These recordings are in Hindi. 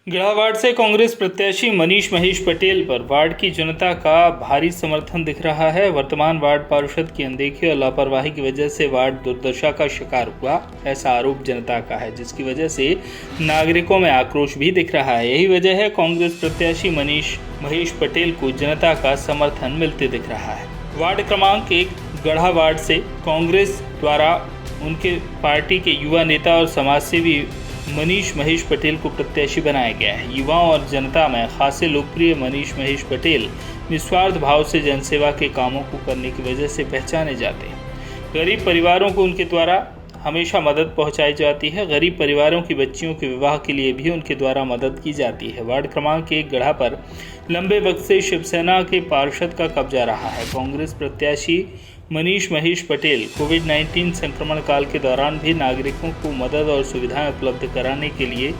गढ़ा वार्ड से कांग्रेस प्रत्याशी मनीष महेश पटेल पर वार्ड की जनता का भारी समर्थन दिख रहा है। वर्तमान वार्ड पार्षद की अनदेखी और लापरवाही की वजह से वार्ड दुर्दशा का शिकार हुआ, ऐसा आरोप जनता का है, जिसकी वजह से नागरिकों में आक्रोश भी दिख रहा है। यही वजह है कांग्रेस प्रत्याशी मनीष महेश पटेल को जनता का समर्थन मिलते दिख रहा है। वार्ड क्रमांक 1 गढ़ा वार्ड से कांग्रेस द्वारा उनके पार्टी के युवा नेता और समाजसेवी मनीष महेश पटेल को प्रत्याशी बनाया गया है। युवाओं और जनता में खासे लोकप्रिय मनीष महेश पटेल निस्वार्थ भाव से जनसेवा के कामों को करने की वजह से पहचाने जाते हैं। गरीब परिवारों को उनके द्वारा हमेशा मदद पहुंचाई जाती है। गरीब परिवारों की बच्चियों के विवाह के लिए भी उनके द्वारा मदद की जाती है। वार्ड क्रमांक 1 गढ़ा पर लंबे वक्त से शिवसेना के पार्षद का कब्जा रहा है। कांग्रेस प्रत्याशी मनीष महेश पटेल कोविड-19 संक्रमण काल के दौरान भी नागरिकों को मदद और सुविधाएं उपलब्ध कराने के लिए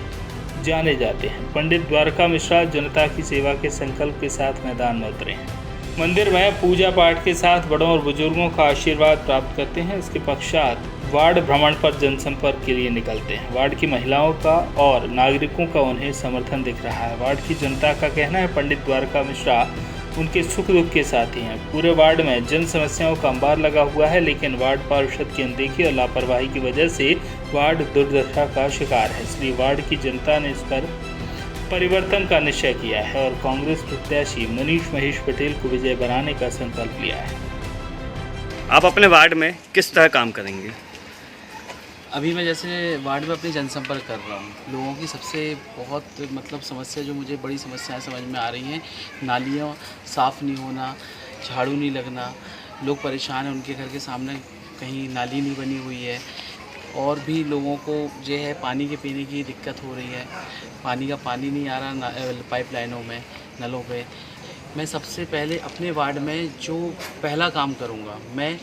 जाने जाते हैं। पंडित द्वारका मिश्रा जनता की सेवा के संकल्प के साथ मैदान में उतरे हैं। मंदिर में पूजा पाठ के साथ बड़ों और बुजुर्गों का आशीर्वाद प्राप्त करते हैं। इसके पश्चात वार्ड भ्रमण पर जनसंपर्क के लिए निकलते हैं। वार्ड की महिलाओं का और नागरिकों का उन्हें समर्थन दिख रहा है। वार्ड की जनता का कहना है पंडित द्वारका मिश्रा उनके सुख दुख के साथी हैं। पूरे वार्ड में जन समस्याओं का अंबार लगा हुआ है, लेकिन वार्ड पार्षद की अनदेखी और लापरवाही की वजह से वार्ड दुर्दशा का शिकार है। इसलिए वार्ड की जनता ने इस पर परिवर्तन का निश्चय किया है और कांग्रेस प्रत्याशी मनीष महेश पटेल को विजय बनाने का संकल्प लिया है। आप अपने वार्ड में किस तरह काम करेंगे? अभी मैं जैसे वार्ड में अपनी जनसंपर्क कर रहा हूँ। लोगों की सबसे बहुत समस्या जो मुझे बड़ी समस्याएं समझ में आ रही हैं, नालियाँ साफ़ नहीं होना, झाड़ू नहीं लगना, लोग परेशान हैं, उनके घर के सामने कहीं नाली नहीं बनी हुई है। और भी लोगों को जो है पानी के पीने की दिक्कत हो रही है, पानी नहीं आ रहा पाइपलाइनों में, नलों पे। मैं सबसे पहले अपने वार्ड में जो पहला काम करूँगा, मैं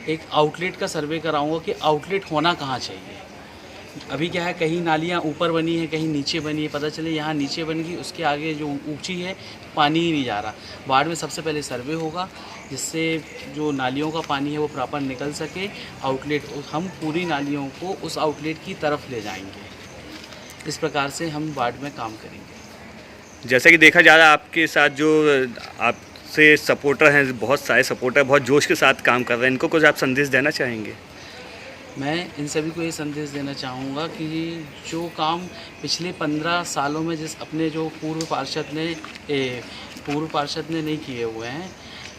एक आउटलेट का सर्वे कराऊंगा कि आउटलेट होना कहाँ चाहिए। अभी क्या है, कहीं नालियाँ ऊपर बनी है, कहीं नीचे बनी है। पता चले यहाँ नीचे बन गई, उसके आगे जो ऊंची है पानी ही नहीं जा रहा। वार्ड में सबसे पहले सर्वे होगा, जिससे जो नालियों का पानी है वो प्रॉपर निकल सके। आउटलेट हम पूरी नालियों को उस आउटलेट की तरफ ले जाएंगे। इस प्रकार से हम वार्ड में काम करेंगे। जैसा कि देखा जा रहा है आपके साथ जो आपसे सपोर्टर हैं, बहुत सारे सपोर्टर बहुत जोश के साथ काम कर रहे हैं, इनको कुछ आप संदेश देना चाहेंगे? मैं इन सभी को ये संदेश देना चाहूँगा कि जो काम पिछले 15 सालों में जिस अपने जो पूर्व पार्षद ने नहीं किए हुए हैं,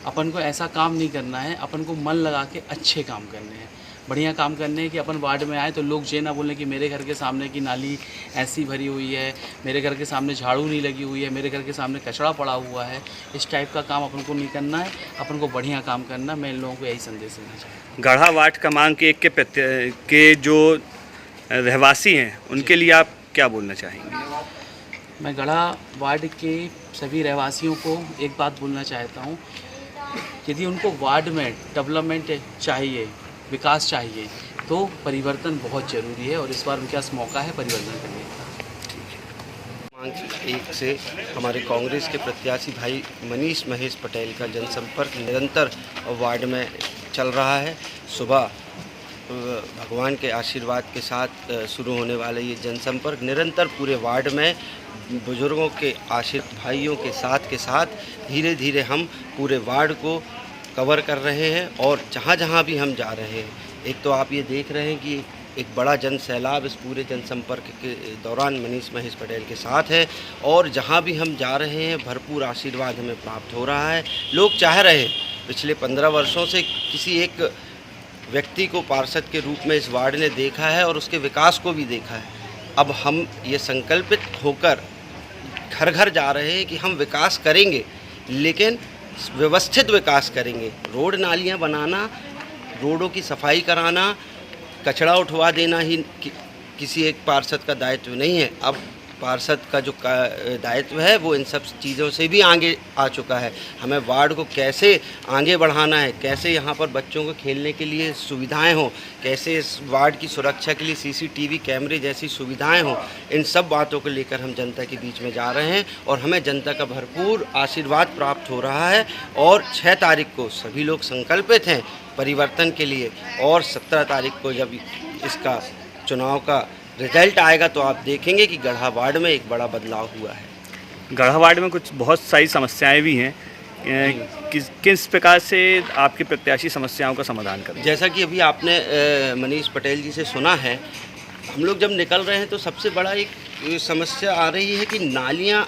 अपन को ऐसा काम नहीं करना है। अपन को मन लगा के अच्छे काम करने हैं, बढ़िया काम करने हैं कि अपन वार्ड में आए तो लोग ये ना बोलें कि मेरे घर के सामने की नाली ऐसी भरी हुई है, मेरे घर के सामने झाड़ू नहीं लगी हुई है, मेरे घर के सामने कचरा पड़ा हुआ है। इस टाइप का काम अपन को नहीं करना है, अपन को बढ़िया काम करना। मैं इन लोगों को यही संदेश देना चाहूँगा। गढ़ा वार्ड क्रमांक 1 के जो रहवासी हैं उनके लिए आप क्या बोलना चाहेंगे? मैं गढ़ा वार्ड के सभी रहवासियों को एक बात बोलना चाहता हूँ, यदि उनको वार्ड में डेवलपमेंट चाहिए, विकास चाहिए, तो परिवर्तन बहुत ज़रूरी है और इस बार उनके पास मौका है परिवर्तन करने का। एक से हमारे कांग्रेस के प्रत्याशी भाई मनीष महेश पटेल का जनसंपर्क निरंतर वार्ड में चल रहा है। सुबह भगवान के आशीर्वाद के साथ शुरू होने वाले ये जनसंपर्क निरंतर पूरे वार्ड में बुजुर्गों के भाइयों के साथ धीरे धीरे हम पूरे वार्ड को कवर कर रहे हैं। और जहाँ जहाँ भी हम जा रहे हैं, एक तो आप ये देख रहे हैं कि एक बड़ा जन सैलाब इस पूरे जनसंपर्क के दौरान मनीष महेश पटेल के साथ है। और जहाँ भी हम जा रहे हैं भरपूर आशीर्वाद हमें प्राप्त हो रहा है। लोग चाह रहे हैं, पिछले 15 वर्षों से किसी एक व्यक्ति को पार्षद के रूप में इस वार्ड ने देखा है और उसके विकास को भी देखा है। अब हम ये संकल्पित होकर घर घर जा रहे हैं कि हम विकास करेंगे, लेकिन व्यवस्थित विकास करेंगे। रोड नालियाँ बनाना, रोडों की सफाई कराना, कचरा उठवा देना ही किसी एक पार्षद का दायित्व नहीं है। अब पार्षद का जो दायित्व है वो इन सब चीज़ों से भी आगे आ चुका है। हमें वार्ड को कैसे आगे बढ़ाना है, कैसे यहाँ पर बच्चों को खेलने के लिए सुविधाएं हों, कैसे इस वार्ड की सुरक्षा के लिए सीसीटीवी कैमरे जैसी सुविधाएं हों, इन सब बातों को लेकर हम जनता के बीच में जा रहे हैं और हमें जनता का भरपूर आशीर्वाद प्राप्त हो रहा है। और 6 तारीख को सभी लोग संकल्पित हैं परिवर्तन के लिए और 17 तारीख को जब इसका चुनाव का रिजल्ट आएगा तो आप देखेंगे कि गढ़ा वार्ड में एक बड़ा बदलाव हुआ है। गढ़ा वार्ड में कुछ बहुत सारी समस्याएं भी हैं, किस प्रकार से आपके प्रत्याशी समस्याओं का समाधान करें? जैसा कि अभी आपने मनीष पटेल जी से सुना है, हम लोग जब निकल रहे हैं तो सबसे बड़ा एक समस्या आ रही है कि नालियाँ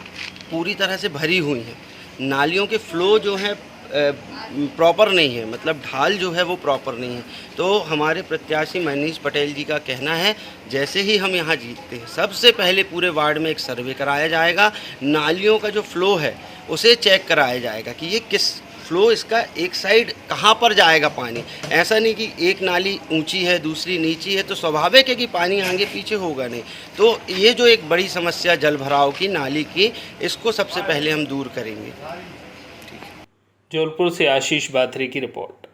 पूरी तरह से भरी हुई हैं। नालियों के फ्लो जो है प्रॉपर नहीं है, मतलब ढाल जो है वो प्रॉपर नहीं है। तो हमारे प्रत्याशी मनीष पटेल जी का कहना है, जैसे ही हम यहाँ जीतते हैं सबसे पहले पूरे वार्ड में एक सर्वे कराया जाएगा, नालियों का जो फ्लो है उसे चेक कराया जाएगा कि ये किस फ्लो इसका एक साइड कहाँ पर जाएगा पानी। ऐसा नहीं कि एक नाली ऊंची है दूसरी नीची है तो स्वाभाविक है कि पानी आगे पीछे होगा नहीं। तो ये जो एक बड़ी समस्या जल भराव की, नाली की, इसको सबसे पहले हम दूर करेंगे। जबलपुर से आशीष बाथरी की रिपोर्ट।